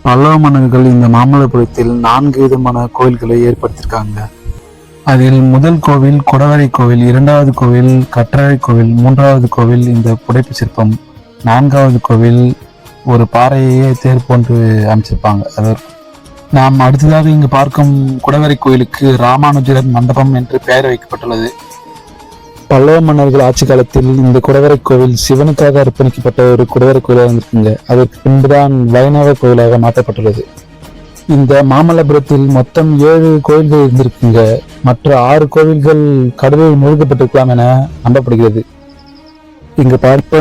பல்லவ மன்னர்கள் இந்த மாமல்லபுரத்தில் 4 விதமான கோவில்களை ஏற்படுத்தியிருக்காங்க. அதில் முதல் கோவில் குடவரை கோவில், 2வது கோவில் கற்றழை கோவில், 3வது கோவில் இந்த புடைப்பு சிற்பம், 4வது கோவில் ஒரு பாறையே தேர் போன்று அமைச்சிருப்பாங்க. அதாவது நாம் அடுத்ததாக இங்கு பார்க்கும் குடவரை கோயிலுக்கு ராமானுஜர் மண்டபம் என்று பெயர் வைக்கப்பட்டுள்ளது. பல்லவ மன்னர்கள் ஆட்சி காலத்தில் இந்த குடவரை கோவில் சிவனுக்காக அர்ப்பணிக்கப்பட்ட ஒரு குடவரை கோயிலாக இருந்திருக்குங்க. அதற்கு பின்புதான் வைணவ கோயிலாக மாற்றப்பட்டுள்ளது. இந்த மாமல்லபுரத்தில் மொத்தம் 7 கோயில்கள் இருந்திருக்குங்க. மற்ற 6 கோவில்கள் கடலில் மூழ்கப்பட்டிருக்கலாம் என நம்பப்படுகிறது. இங்க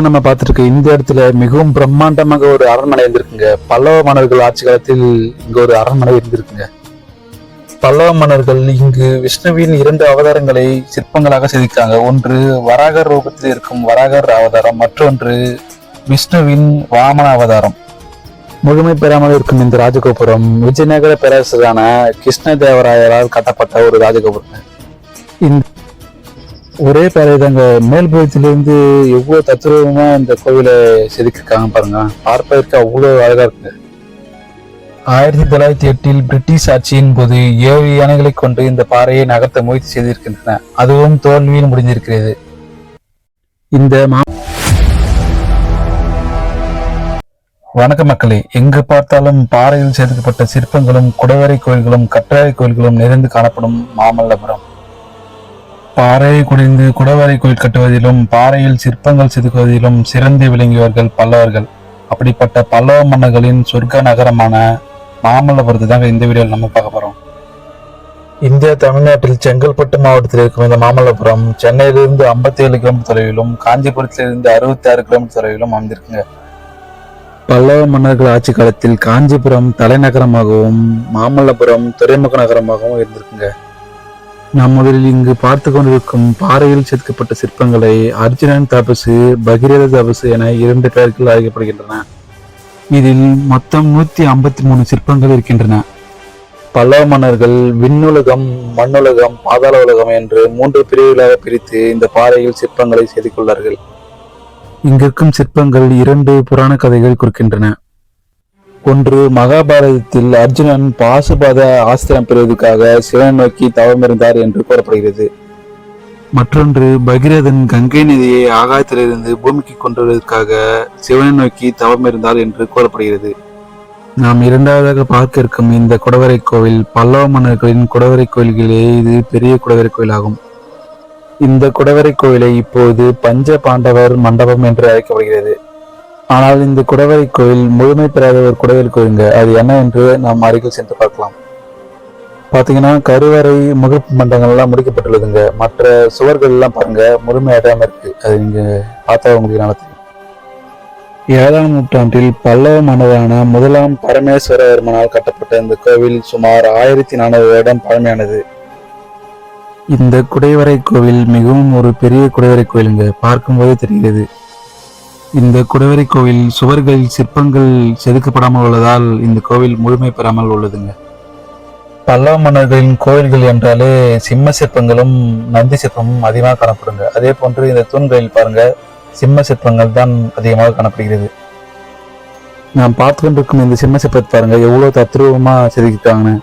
நம்ம பார்த்துருக்க இந்த இடத்துல மிகவும் பிரம்மாண்டமாக ஒரு அரண்மனை இருந்திருக்குங்க. பல்லவ மன்னர்கள் ஆட்சி காலத்தில் இங்க ஒரு அரண்மனை இருந்திருக்குங்க. பல்லவ மன்னர்கள் இங்கு விஷ்ணுவின் 2 அவதாரங்களை சிற்பங்களாக செதுக்காங்க. ஒன்று வராகர் ரூபத்தில் இருக்கும் வராகர் அவதாரம், மற்றொன்று விஷ்ணுவின் வாமன அவதாரம். முழுமை பெறாமல் இருக்கும் இந்த ராஜகோபுரம் விஜயநகர பேரரசரான கிருஷ்ணதேவராயரால் கட்டப்பட்ட ஒரு ராஜகோபுரம். இந்த ஒரே பேரதாங்க மேல்புறத்திலிருந்து எவ்வளவு தத்துரூபமா இந்த கோவிலை செதுக்கிருக்காங்க பாருங்க. பார்ப்பதற்கு அவ்வளவு அழகா இருக்குங்க. 1908 பிரிட்டிஷ் ஆட்சியின் போது 7 யானைகளை கொண்டு இந்த பாறையை நகர்த்த முயற்சி செய்திருக்கின்றன. அதுவும் தோல்வியில் முடிந்திருக்கிறது. வணக்க மக்களே, எங்கு பார்த்தாலும் பாறையில் செதுக்கப்பட்ட சிற்பங்களும் குடவரை கோயில்களும் கற்றழை கோயில்களும் நிறைந்து காணப்படும் மாமல்லபுரம். பாறையை குடைந்து குடவரை கோயில் கட்டுவதிலும் பாறையில் சிற்பங்கள் செதுக்குவதிலும் சிறந்து விளங்கியவர்கள் பல்லவர்கள். அப்படிப்பட்ட பல்லவ மன்னர்களின் சொர்க்க நகரமான மாமல்லபுரத்தை தாங்க இந்த வீடியோவில் நம்ம பார்க்க போறோம். இந்தியா தமிழ்நாட்டில் செங்கல்பட்டு மாவட்டத்தில் இருக்கும் இந்த மாமல்லபுரம் சென்னையிலிருந்து 57 கிலோமீட்டர் தொலைவிலும் காஞ்சிபுரத்திலிருந்து 66 கிலோமீட்டர் தொலைவிலும் அமைந்திருக்குங்க. பல்லவ மன்னர்கள் ஆட்சி காலத்தில் காஞ்சிபுரம் தலைநகரமாகவும் மாமல்லபுரம் துறைமுக நகரமாகவும் இருந்திருக்குங்க. நாம் முதலில் இங்கு பார்த்து கொண்டிருக்கும் பாறையில் செதுக்கப்பட்ட சிற்பங்களை அர்ஜுனன் தபசு, பகீரத தபசு என 2 பெயர்கள் அழைக்கப்படுகின்றன. இதில் மொத்தம் 153 சிற்பங்கள் இருக்கின்றன. பல்லவ மன்னர்கள் விண்ணுலகம், மண்ணுலகம், பாதாள உலகம் என்று 3 பிரிவுகளாக பிரித்து இந்த பாறையில் சிற்பங்களை செதுக்கியுள்ளார்கள். இங்கிருக்கும் சிற்பங்கள் 2 புராண கதைகள் குறிக்கின்றன. ஒன்று, மகாபாரதத்தில் அர்ஜுனன் பாசுபாத ஆஸ்திரம் பெறுவதற்காக சிவனை நோக்கி தவமிருந்தார் என்று கூறப்படுகிறது. மற்றொன்று, பகீரதன் கங்கை நதியை ஆகாயத்திலிருந்து பூமிக்கு கொண்டு வருவதற்காக சிவனை நோக்கி தவம் இருந்தார் என்று கூறப்படுகிறது. நாம் 2வதாக பார்க்க இருக்கும் இந்த குடவரை கோவில் பல்லவ மன்னர்களின் குடவரை கோயில்களே இது பெரிய குடவரை கோயிலாகும். இந்த குடவரை கோயிலை இப்போது பஞ்ச பாண்டவர் மண்டபம் என்று அழைக்கப்படுகிறது. ஆனால் இந்த குடவரை கோயில் முழுமை பெறாத ஒரு குடவரை கோயிலுங்க. அது என்ன என்று நாம் அருகில் சென்று பார்க்கலாம். பாத்தீங்கன்னா கருவறை முகப்பு மண்டங்கள் எல்லாம் முடிக்கப்பட்டுள்ளதுங்க. மற்ற சுவர்கள் எல்லாம் பாருங்க முழுமையாடாம இருக்கு. அது நீங்க பார்த்தா உங்களுக்கு நல்லா தெரியும். 7ஆம் நூற்றாண்டில் பல்லவ மன்னரான 1ஆம் பரமேஸ்வரவர்மனால் கட்டப்பட்ட இந்த கோவில் சுமார் 1400 வருடம் பழமையானது. இந்த குடைவரை கோவில் மிகவும் ஒரு பெரிய குடைவரை கோயிலுங்க. பார்க்கும்போதே தெரிகிறது. இந்த குடைவரை கோவில் சுவர்களில் சிற்பங்கள் செதுக்கப்படாமல் உள்ளதால் இந்த கோவில் முழுமை பெறாமல் உள்ளதுங்க. பல்லவ மன்னர்களின் கோயில்கள் என்றாலே சிம்ம சிற்பங்களும் நந்தி சிற்பமும் அதிகமாக காணப்படுங்க. அதே போன்று இந்த தூண்களில் பாருங்க சிம்ம சிற்பங்கள் தான் அதிகமாக காணப்படுகிறது. நாம் பார்த்து கொண்டிருக்கும் இந்த சிம்ம சிற்பத்தை பாருங்க எவ்வளவு தத்ரூபமா செதுக்கிட்டாங்கன்னு.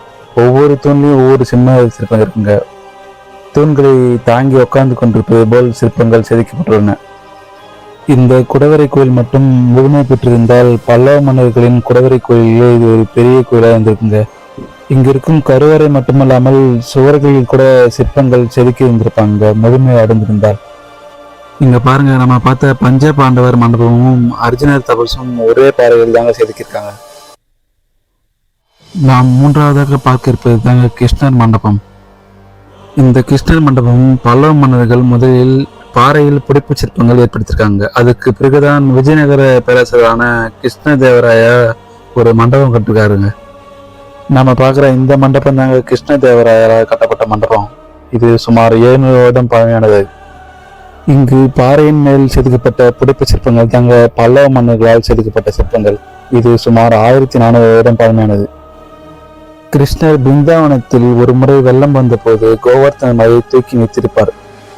ஒவ்வொரு தூண்லையும் ஒவ்வொரு சிம்ம சிற்பம் இருக்குங்க. தூண்களை தாங்கி உட்கார்ந்து கொண்டிருப்பது போல் சிற்பங்கள் செதுக்கப்பட்டுள்ளன. இந்த குடவரை கோயில் மட்டும் முழுமை பெற்றிருந்தால் பல்லவ மன்னர்களின் குடவரை கோயிலே இது ஒரு பெரிய கோயிலாக இருந்திருக்குங்க. இங்க இருக்கும் கருவறை மட்டுமல்லாமல் சுவர்களில் கூட சிற்பங்கள் செதுக்கி இருந்திருப்பாங்க முழுமை அடைந்திருந்தால். இங்க பாருங்க, நம்ம பார்த்த பஞ்ச பாண்டவர் மண்டபமும் அர்ஜுனர் தபசும் ஒரே பாறையில் தாங்க செதுக்கியிருக்காங்க. நாம் 3வதாக பார்க்க இருப்பது தாங்க கிருஷ்ணர் மண்டபம். இந்த கிருஷ்ணர் மண்டபம் பல்லவ மன்னர்கள் முதலில் பாறையில் புடைப்பு சிற்பங்கள் ஏற்படுத்தியிருக்காங்க. அதுக்கு பிறகுதான் விஜயநகர பேரரசரான கிருஷ்ணதேவராய ஒரு மண்டபம் கட்டிருக்காருங்க. நம்ம பார்க்குற இந்த மண்டபம் தாங்க கிருஷ்ணதேவராயரால் கட்டப்பட்ட மண்டபம். இது சுமார் 700 வருடம் பழமையானது. இங்கு பாறையின் மேல் செதுக்கப்பட்ட புடைப்பு சிற்பங்கள் தாங்க பல்லவ மன்னர்களால் செதுக்கப்பட்ட சிற்பங்கள். இது சுமார் 1400 வருடம் பழமையானது. கிருஷ்ணர் பிருந்தாவனத்தில் ஒரு முறை வெள்ளம் வந்த போது கோவர்த்தன மலையை தூக்கி நிறுத்தியிருப்பார்.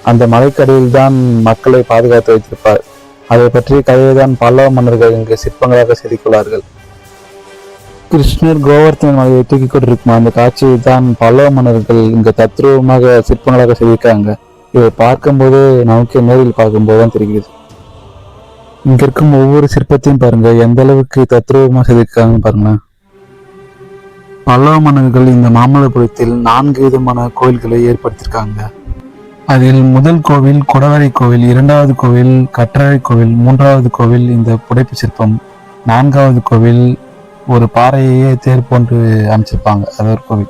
அந்த மலைக்கடியில் தான் மக்களை பாதுகாத்து வைத்திருப்பார். அதை பற்றிய கதையை தான் பல்லவ மன்னர்கள் இங்கு சிற்பங்களாக செதுக்கியுள்ளார்கள். கிருஷ்ணர் கோவர்த்தன மலையை தூக்கி கொண்டிருக்கும் அந்த காட்சியை தான் பல்லவ மன்னர்கள் இங்க தத்ரூபமாக சிற்பங்களாக செய்திருக்காங்க. இதை பார்க்கும்போது நமக்கு நேரில் பார்க்கும்போது தான் தெரிகிறது. இங்க இருக்கும் ஒவ்வொரு சிற்பத்தையும் பாருங்க, எந்த அளவுக்கு தத்ரூபமாக செய்திருக்காங்கன்னு பாருங்களேன். பல்லவ மன்னர்கள் இந்த மாமல்லபுரத்தில் 4 விதமான கோவில்களை ஏற்படுத்தியிருக்காங்க. அதில் முதல் கோவில் குடவரை கோவில், 2வது கோவில் கற்றழை கோவில், 3வது கோவில் இந்த புடைப்பு சிற்பம், 4வது கோவில் ஒரு பாறையே தேர் போன்று அமைச்சிருப்பாங்க, அது ஒரு கோவில்.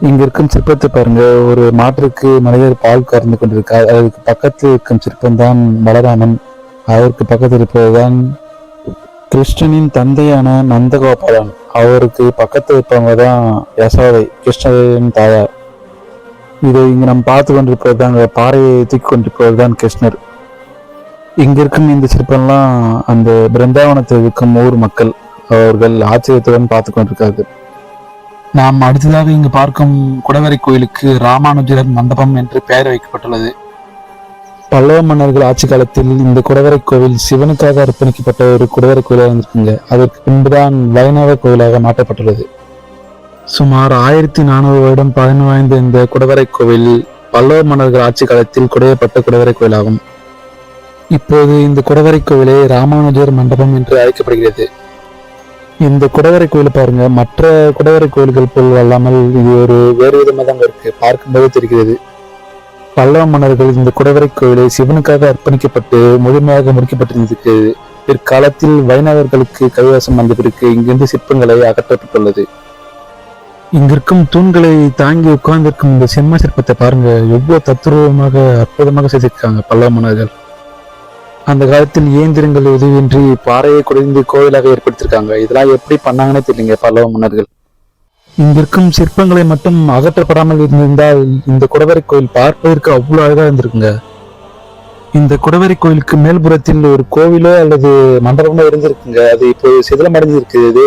இங்க இருக்கும் சிற்பத்தை பாருங்க, ஒரு மாற்றுக்கு மனிதர் பால் கறந்து கொண்டிருக்கார். அதுக்கு பக்கத்தில் இருக்கும் சிற்பம் தான் பலராமன், அவருக்கு பக்கத்தில் இருப்பதுதான் கிருஷ்ணனின் தந்தையான நந்தகோபாலன், அவருக்கு பக்கத்தில் இருப்பவங்க தான் யசோதை, கிருஷ்ணரின் தாயார். இதை இங்க நம்ம பார்த்து கொண்டிருப்பது தாங்க பாறையை தூக்கி கொண்டிருப்பது தான் கிருஷ்ணர். இங்க இருக்கும் இந்த சிற்பம்லாம் அந்த பிருந்தாவனத்தில் இருக்கும் ஊர் மக்கள், அவர்கள் ஆச்சரியத்துடன் பார்த்து கொண்டிருக்கார்கள். நாம் அடுத்ததாக இங்கு பார்க்கும் குடவரை கோயிலுக்கு ராமானுஜர் மண்டபம் என்று பெயர் வைக்கப்பட்டுள்ளது. பல்லவ மன்னர்கள் ஆட்சி காலத்தில் இந்த குடவரை கோவில் சிவனுக்காக அர்ப்பணிக்கப்பட்ட ஒரு குடவரை கோயிலாக இருந்திருக்குங்க. அதற்கு பின்புதான் வைணவ கோயிலாக மாற்றப்பட்டுள்ளது. சுமார் 1400 வருடம் பழமை வாய்ந்த இந்த குடவரை கோவில் பல்லவ மன்னர்கள் ஆட்சி காலத்தில் குடையப்பட்ட குடவரை கோயிலாகும். இப்போது இந்த குடவரை கோவிலை ராமானுஜர் மண்டபம் என்று அழைக்கப்படுகிறது. இந்த குடவரை கோயில் பாருங்க, மற்ற குடவரை கோயில்கள் போல் அல்லாமல் இது ஒரு வேறு விதமாக தான் இருக்கு, பார்க்கும்போது தெரிகிறது. பல்லவ மன்னர்கள் இந்த குடவரை கோயிலை சிவனுக்காக அர்ப்பணிக்கப்பட்டு முழுமையாக முடிக்கப்பட்டிருந்திருக்கு. பிற்காலத்தில் வைணவர்களுக்கு கைவசம் வந்த பிறகு இங்கிருந்து சிற்பங்களை அகற்றப்பட்டுள்ளது. இங்கிருக்கும் தூண்களை தாங்கி உட்கார்ந்திருக்கும் இந்த செம்ம சிற்பத்தை பாருங்க, எவ்வளவு தத்துரூபமாக அற்புதமாக செய்திருக்காங்க பல்லவ மன்னர்கள். அந்த காலத்தில் இயந்திரங்கள் உதவியின்றி பாறையை குடைந்து கோவிலாக ஏற்படுத்திருக்காங்க. இதெல்லாம் எப்படி பண்ணாங்கன்னே தெரியலங்க பல்லவ மன்னர்கள். இங்கிருக்கும் சிற்பங்களை மட்டும் அகற்றப்படாமல் இருந்திருந்தால் இந்த குடவரை கோயில் பார்ப்பதற்கு அவ்வளவு அழகா இருந்திருக்குங்க. இந்த குடவரை கோயிலுக்கு மேல்புறத்தில் ஒரு கோவிலோ அல்லது மண்டபமோ இருந்திருக்குங்க. அது இப்போ சிதிலமடைஞ்சிருக்குது.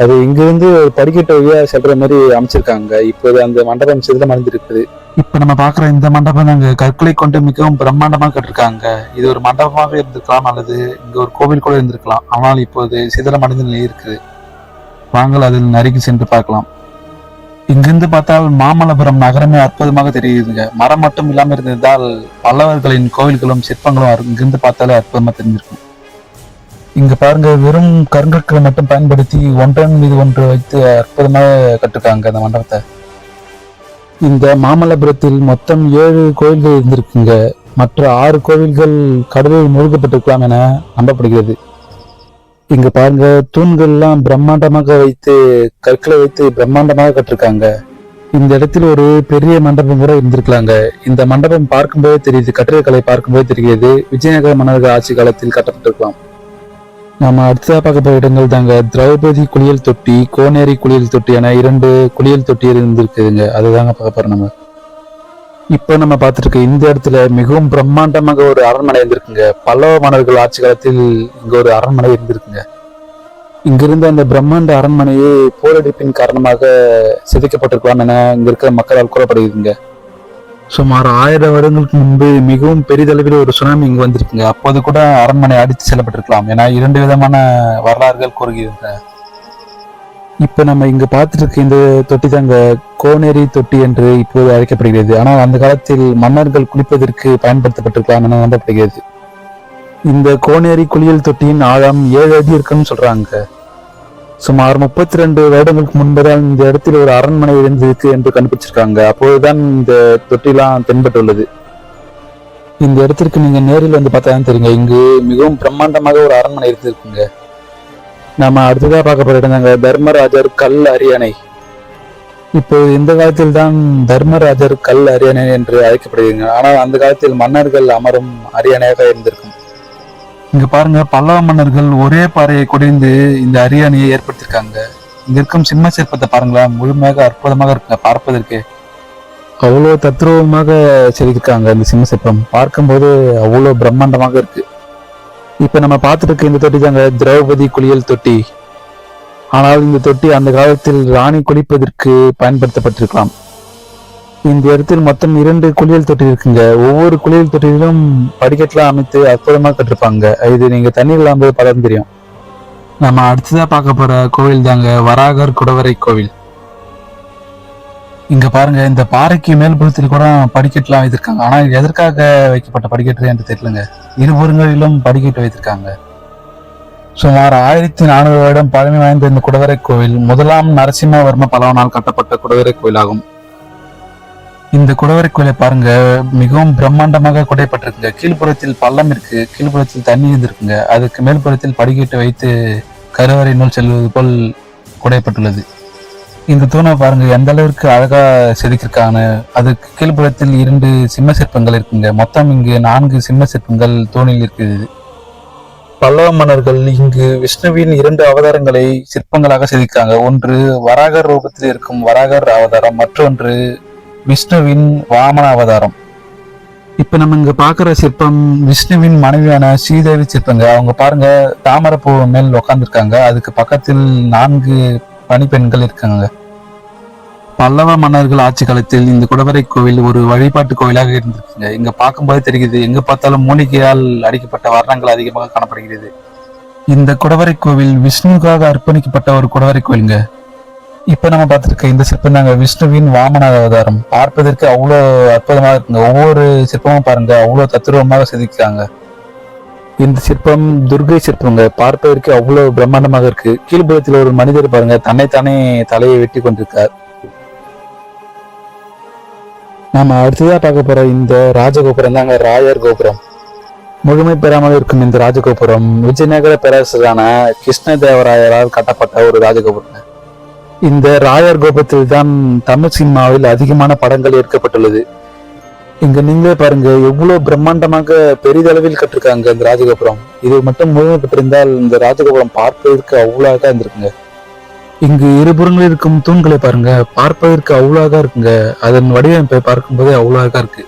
அது இங்கிருந்து ஒரு படிக்கட்டு வழியா செல்ற மாதிரி அமைச்சிருக்காங்க. இப்போது அந்த மண்டபம் சிதிலமடைஞ்சிருக்குது. இப்ப நம்ம பாக்குற இந்த மண்டபம் நாங்க கற்களை கொண்டு மிகவும் பிரம்மாண்டமாக கட்டிருக்காங்க. இது ஒரு மண்டபமாக இருந்திருக்கலாம் அல்லது இங்க ஒரு கோவில் கூட இருந்திருக்கலாம். ஆனால் இப்போது சிதிலமடைந்த நிலை இருக்குது. வாங்கள் அதில் நறுக்கி சென்று பார்க்கலாம். இங்கிருந்து பார்த்தால் மாமல்லபுரம் நகரமே அற்புதமாக தெரியுதுங்க. மரம் மட்டும் இல்லாமல் இருந்திருந்தால் பல்லவர்களின் கோவில்களும் சிற்பங்களும் இங்கிருந்து பார்த்தாலே அற்புதமா தெரிஞ்சிருக்கும். இங்க பாருங்க, வெறும் கருங்கற்களை மட்டும் பயன்படுத்தி ஒன்றன் மீது ஒன்று வைத்து அற்புதமாக கட்டிருக்காங்க இந்த மண்டபத்தை. இந்த மாமல்லபுரத்தில் மொத்தம் 7 கோவில்கள் இருந்திருக்குங்க. மற்ற 6 கோவில்கள் கடலில் மூழ்கப்பட்டிருக்கலாம் என நம்பப்படுகிறது. இங்க பாருங்க, தூண்கள் எல்லாம் பிரம்மாண்டமாக வைத்து கற்களை வைத்து பிரம்மாண்டமாக கட்டிருக்காங்க. இந்த இடத்தில் ஒரு பெரிய மண்டபம் கூட இருந்திருக்கலாங்க. இந்த மண்டபம் பார்க்கும்போது தெரியுது, கட்டிடக்கலை பார்க்கும்போது தெரிகிறது விஜயநகர மன்னர்கள் ஆட்சி காலத்தில் கட்டப்பட்டிருக்கலாம். நம்ம அடுத்ததாக பார்க்க போற இடங்கள் தாங்க திரௌபதி குளியல் தொட்டி, கோனேரி குளியல் தொட்டி என 2 குளியல் தொட்டி இருந்திருக்குதுங்க. அதுதாங்க பார்க்க போறோம் நம்ம. இப்ப நம்ம பார்த்துருக்க இந்த இடத்துல மிகவும் பிரம்மாண்டமாக ஒரு அரண்மனை இருந்திருக்குங்க. பல்லவ மன்னர்கள் ஆட்சி காலத்தில் இங்க ஒரு அரண்மனை இருந்திருக்குங்க. இங்கிருந்த அந்த பிரம்மாண்ட அரண்மனையை போரடிப்பின் காரணமாக சிதைக்கப்பட்டிருக்கலாம் என இங்க இருக்கிற மக்களால் கூறப்படுகிறதுங்க. சுமார் 1000 வருடங்களுக்கு முன்பு மிகவும் பெரிதளவில் ஒரு சுனாமி இங்கு வந்திருக்குங்க. அப்போது கூட அரண்மனை அடித்து செல்லப்பட்டிருக்கலாம் என 2 விதமான வரலாறுகள் கூறுகின்றன. இப்ப நம்ம இங்க பார்த்துட்டு இருக்க இந்த தொட்டி தாங்க கோனேரி தொட்டி என்று இப்போது அழைக்கப்படுகிறது. ஆனால் அந்த காலத்தில் மன்னர்கள் குளிப்பதற்கு பயன்படுத்தப்பட்டிருக்கலாம் என நம்பப்படுகிறது. இந்த கோனேரி குளியல் தொட்டியின் ஆழம் 7 அடி இருக்குன்னு சொல்றாங்க. சுமார் 32 வருடங்களுக்கு முன்புதான் இந்த இடத்தில் ஒரு அரண்மனை இருந்திருக்கு என்று கண்டுபிடிச்சிருக்காங்க. அப்போதுதான் இந்த தொட்டிலாம் தென்பட்டுள்ளது. இந்த இடத்திற்கு நீங்க நேரில் வந்து பார்த்தா தான் தெரியுங்க, இங்கு மிகவும் பிரம்மாண்டமாக ஒரு அரண்மனை இருந்திருக்குங்க. நாம அடுத்ததா பார்க்க போற இடம் தாங்க தர்மராஜர் கல் அரியணை. இப்போ இந்த காலத்தில் தான் தர்மராஜர் கல் அரியணை என்று அழைக்கப்படுகிறீங்க. ஆனால் அந்த காலத்தில் மன்னர்கள் அமரும் அரியணையாக இருந்திருக்கும். இங்க பாருங்க, பல்லவ மன்னர்கள் ஒரே பாறையை குடைந்து இந்த அரியணையை ஏற்படுத்தியிருக்காங்க. இங்க இருக்கும் சிம்ம சிற்பத்தை பாருங்களேன், முழுமையாக அற்புதமாக இருக்குங்க. பார்ப்பதற்கு அவ்வளவு தத்ரூபமாக செதுக்கிருக்காங்க. இந்த சிம்ம சிற்பம் பார்க்கும்போது அவ்வளவு பிரம்மாண்டமாக இருக்கு. இப்ப நம்ம பார்த்துட்டு இருக்க இந்த தொட்டி தாங்க திரௌபதி குளியல் தொட்டி. ஆனால் இந்த தொட்டி அந்த காலத்தில் ராணி குளிப்பதற்கு பயன்படுத்தப்பட்டிருக்கலாம். இந்த இடத்தில் மொத்தம் 2 குளியல் தொட்டி இருக்குங்க. ஒவ்வொரு குளியல் தொட்டியிலும் படிக்கட்டுலாம் அமைத்து அற்புதமாக கட்டிருப்பாங்க. இது நீங்க தண்ணீர் இல்லாமல் படம் தெரியும். நம்ம அடுத்ததா பார்க்க போற கோவில் தாங்க வராகர் குடவரை கோவில். இங்க பாருங்க, இந்த பாறைக்கு மேல்புறத்தில் கூட படிக்கட்டுலாம் வைத்திருக்காங்க. ஆனா எதற்காக வைக்கப்பட்ட படிக்கட்டு என்று தெரியலங்க. இருபுறங்களிலும் படிக்கட்டு வைத்திருக்காங்க. சுமார் 1400 வருடம் பழமை வாய்ந்த இந்த குடவரை கோவில் முதலாம் நரசிம்மவர்ம பல்லவனால் கட்டப்பட்ட குடவரை கோவில் ஆகும். இந்த குடவரை கோயிலை பாருங்க, மிகவும் பிரம்மாண்டமாக குடைப்பட்டிருக்குங்க. கீழ்ப்புறத்தில் பள்ளம் இருக்கு, கீழ்ப்புறத்தில் தண்ணி இருந்திருக்குங்க. அதுக்கு மேல்புறத்தில் படிக்கட்டு வைத்து கருவறை நூல் செல்வது போல் குடைப்பட்டுள்ளது. இந்த தூணை பாருங்க எந்த அளவிற்கு அழகா செதுக்கிருக்காங்க. அதுக்கு கீழ்ப்புறத்தில் 2 சிம்ம சிற்பங்கள் இருக்குங்க. மொத்தம் இங்கு 4 சிம்ம சிற்பங்கள் தூணில் இருக்குது. பல்லவ மன்னர்கள் இங்கு விஷ்ணுவின் 2 அவதாரங்களை சிற்பங்களாக செதுக்காங்க. ஒன்று வராகர் ரூபத்தில் இருக்கும் வராகர் அவதாரம், மற்றொன்று விஷ்ணுவின் வாமன அவதாரம். இப்ப நம்ம இங்க பாக்குற சிற்பம் விஷ்ணுவின் மனைவியான ஸ்ரீதேவி சிற்பங்க. அவங்க பாருங்க தாமரப்பூ மேல் உட்கார்ந்துருக்காங்க. அதுக்கு பக்கத்தில் 4 பணிப்பெண்கள் இருக்காங்க. பல்லவ மன்னர்கள் ஆட்சி காலத்தில் இந்த குடவரை கோவில் ஒரு வழிபாட்டு கோவிலாக இருந்திருக்குங்க. இங்க பார்க்கும்போது தெரிகிறது, எங்க பார்த்தாலும் மூலிகையால் அடிக்கப்பட்ட வர்ணங்கள் அதிகமாக காணப்படுகிறது. இந்த குடவரை கோவில் விஷ்ணுக்காக அர்ப்பணிக்கப்பட்ட ஒரு குடவரை கோவிலுங்க. இப்ப நம்ம பார்த்திருக்க இந்த சிற்பம் தாங்க விஷ்ணுவின் வாமன அவதாரம். பார்ப்பதற்கு அவ்வளோ அற்புதமாக இருக்குங்க. ஒவ்வொரு சிற்பமும் பாருங்க அவ்வளவு தத்துருவமாக செதுக்கிறாங்க. இந்த சிற்பம் துர்கை சிற்பங்க. பார்ப்பதற்கு அவ்வளவு பிரம்மாண்டமாக இருக்கு. கீழ்புறத்தில் ஒரு மனிதர் பாருங்க தன்னைத்தானே தலையை வெட்டி கொண்டிருக்கார். நாம அடுத்ததா பார்க்க போற இந்த ராஜகோபுரம் தாங்க ராயர் கோபுரம். முழுமை பெறாமல் இருக்கும் இந்த ராஜகோபுரம் விஜயநகர பேரரசரான கிருஷ்ணதேவராயரால் கட்டப்பட்ட ஒரு ராஜகோபுரம். இந்த ராயர் கோபுரத்தில் தான் தமிழ் சினிமாவில் அதிகமான படங்கள் எடுக்கப்பட்டுள்ளது. இங்க நீங்களே பாருங்க எவ்வளவு பிரம்மாண்டமாக பெரிதளவில் கட்டிருக்காங்க இந்த ராஜகோபுரம். இது மட்டும் முழுமை பெற்றிருந்தால் இந்த ராஜகோபுரம் பார்ப்பதற்கு அவ்வளோ அழகா இருந்திருக்குங்க. இங்கு இருபுறங்களில் இருக்கும் தூண்களை பாருங்க, பார்ப்பதற்கு அவ்வளோ அழகா இருக்குங்க. அதன் வடிவமைப்பை பார்க்கும்போதே அவ்வளோ அழகா இருக்கு.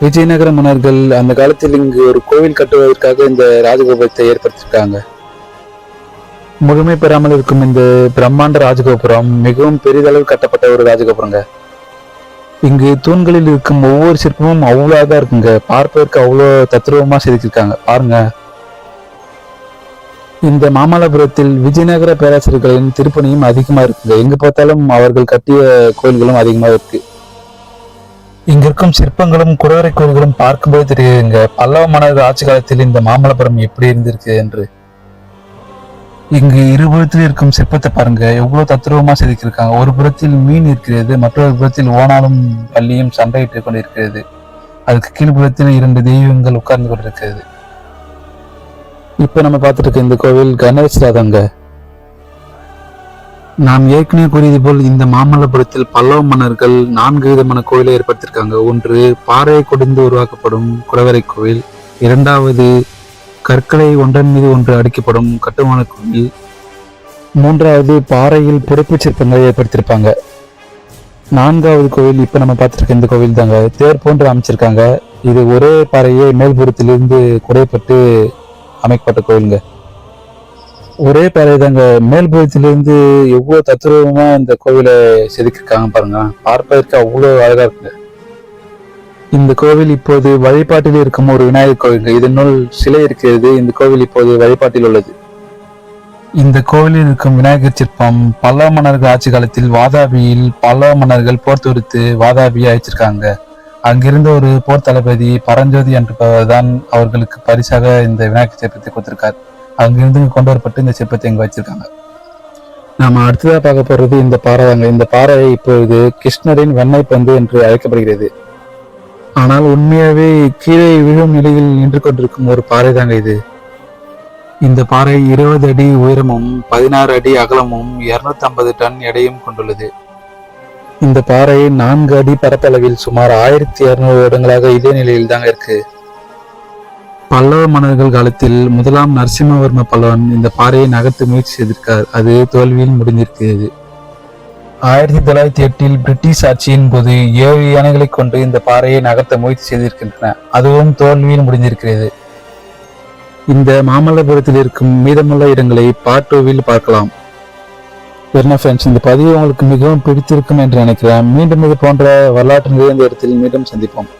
விஜயநகர மன்னர்கள் அந்த காலத்தில் இங்கு ஒரு கோவில் கட்டுவதற்காக இந்த ராஜகோபுரத்தை ஏற்படுத்தியிருக்காங்க. முழுமை பெறாமல் இருக்கும் இந்த பிரம்மாண்ட ராஜகோபுரம் மிகவும் பெரிதளவு கட்டப்பட்ட ஒரு ராஜகோபுரங்க. இங்கு தூண்களில் இருக்கும் ஒவ்வொரு சிற்பமும் அவ்வளோ அழகா இருக்குங்க. பார்ப்பதற்கு அவ்வளோ தத்ரூபமா செதுக்கியிருக்காங்க பாருங்க. இந்த மாமல்லபுரத்தில் விஜயநகர பேரரசர்களின் திருப்பணியும் அதிகமா இருக்குங்க. எங்க பார்த்தாலும் அவர்கள் கட்டிய கோயில்களும் அதிகமா இருக்கு. இங்க இருக்கும் சிற்பங்களும் குடவரை கோயில்களும் பார்க்கும்போது தெரியுதுங்க பல்லவ மன்னர்கள் ஆட்சி காலத்தில் இந்த மாமல்லபுரம் எப்படி இருந்திருக்கு என்று. இங்கு இருபுறத்தில் இருக்கும் சிற்பத்தை பாருங்க எவ்வளவு தத்ரூபமா செதுக்கியிருக்காங்க. ஒரு புறத்தில் மீன் இருக்கிறது, மற்றொரு புறத்தில் ஓனாலும் பள்ளியும் சண்டையிட்டுக் கொண்டிருக்கிறது. அதுக்கு கீழ்புறத்தில் 2 தெய்வங்கள் உட்கார்ந்து கொண்டிருக்கிறது. இப்ப நம்ம பார்த்துட்டு இருக்க இந்த கோவில் கணேசராதாங்க. நாம் ஏற்கனவே கூறியது போல் இந்த மாமல்லபுரத்தில் பல்லவ மன்னர்கள் 4 விதமான கோவிலை ஏற்படுத்தியிருக்காங்க. ஒன்று பாறையை கொடிந்து உருவாக்கப்படும் குடவரை கோவில், 2வது கற்களை ஒன்றன் மீது ஒன்று அடிக்கப்படும் கட்டுமான கோவில், 3வது பாறையில் புடைப்பு சிற்பங்களை ஏற்படுத்தியிருப்பாங்க. 4வது கோவில் இப்ப நம்ம பார்த்துருக்க இந்த கோவில் தாங்க. தேர் போன்று அமைச்சிருக்காங்க. இது ஒரே பாறையை மேல்புறத்திலிருந்து குடைப்பட்டு அமைக்கப்பட்ட கோவிலுங்க. ஒரே பாறை தாங்க. மேல்புறத்திலிருந்து எவ்வளவு தத்ரூபமா இந்த கோவிலை செதுக்கிருக்காங்க பாருங்க. பார்ப்பதற்கு அவ்வளவு அழகா இருக்குங்க. இந்த கோவில் இப்போது வழிபாட்டில் இருக்கும் ஒரு விநாயகர் கோவிலுங்க. இதனுள் சிலை இருக்கிறது. இந்த கோவில் இப்போது வழிபாட்டில் உள்ளது. இந்த கோவிலில் இருக்கும் விநாயகர் சிற்பம் பல்லவ மன்னர்கள் ஆட்சி காலத்தில் வாதாபியில் பல்லவ மன்னர்கள் போர் தொடுத்து வாதாபியை அழைச்சிருக்காங்க. அங்கிருந்த ஒரு போர் தளபதி பரஞ்சோதி என்பவர் தான் அவர்களுக்கு பரிசாக இந்த விநாயகர் சிற்பத்தை கொடுத்திருக்கார். அங்கிருந்து கொண்டு வரப்பட்டு இந்த சிற்பத்தை இங்க வச்சிருக்காங்க. நாம அடுத்ததா பார்க்க போறது இந்த பாறை தாங்க. இந்த பாறை இப்பொழுது கிருஷ்ணரின் வெண்ணெய் பந்து என்று அழைக்கப்படுகிறது. ஆனால் உண்மையாவே கீழே விழும் நிலையில் நின்று கொண்டிருக்கும் ஒரு பாறை தாங்க இது. இந்த பாறை 20 அடி உயரமும் 16 அடி அகலமும் 250 டன் எடையும் கொண்டுள்ளது. இந்த பாறை 4 அடி பரப்பளவில் சுமார் 1200 வருடங்களாக இதே நிலையில் தாங்க இருக்கு. பல்லவ மன்னர்கள் காலத்தில் முதலாம் நரசிம்மவர்ம பல்லவன் இந்த பாறையை நகர்த்த முயற்சி செய்திருக்கார். அது தோல்வியில் முடிந்திருக்கிறது. 1908 பிரிட்டிஷ் ஆட்சியின் போது 7 யானைகளை கொண்டு இந்த பாறையை நகர்த்த முயற்சி செய்திருக்கின்றன. அதுவும் தோல்வியில் முடிந்திருக்கிறது. இந்த மாமல்லபுரத்தில் இருக்கும் மீதமுள்ள இடங்களை பார்ட் 2வில் பார்க்கலாம். என்ன ஃப்ரெண்ட்ஸ், இந்த பதிவு உங்களுக்கு மிகவும் பிடித்திருக்கும் என்று நினைக்கிறேன். மீண்டும் இது போன்ற வரலாற்று நிறைந்த இடத்தில் மீண்டும் சந்திப்போம்.